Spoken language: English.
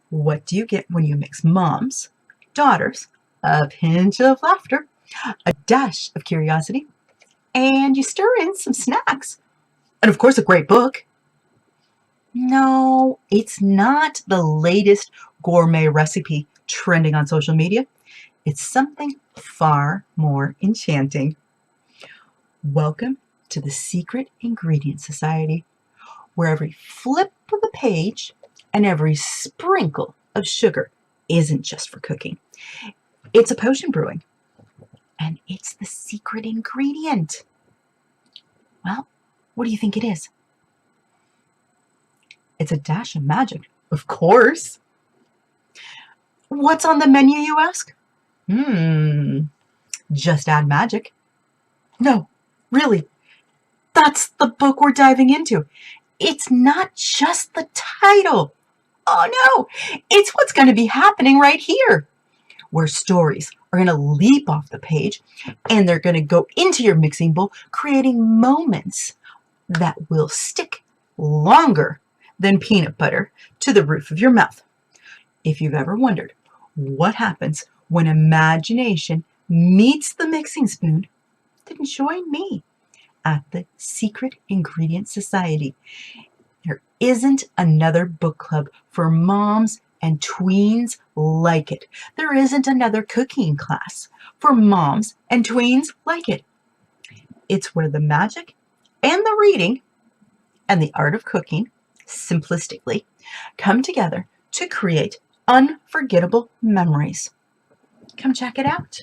What do you get when you mix moms, daughters, a pinch of laughter, a dash of curiosity, and you stir in some snacks, and of course a great book? No, it's not the latest gourmet recipe trending on social media. It's something far more enchanting. Welcome to the Secret Ingredient Society, where every flip of the page and every sprinkle of sugar isn't just for cooking. It's a potion brewing, and it's the secret ingredient. Well, what do you think it is? It's a dash of magic, of course. What's on the menu, you ask? Just add magic. No, really, that's the book we're diving into. It's not just the title. Oh no, it's what's going to be happening right here, where stories are going to leap off the page and they're going to go into your mixing bowl, creating moments that will stick longer than peanut butter to the roof of your mouth. If you've ever wondered what happens when imagination meets the mixing spoon, then join me at the Secret Ingredient Society. There isn't another book club for moms and tweens like it. There isn't another cooking class for moms and tweens like it. It's where the magic and the reading and the art of cooking, simplistically, come together to create unforgettable memories. Come check it out.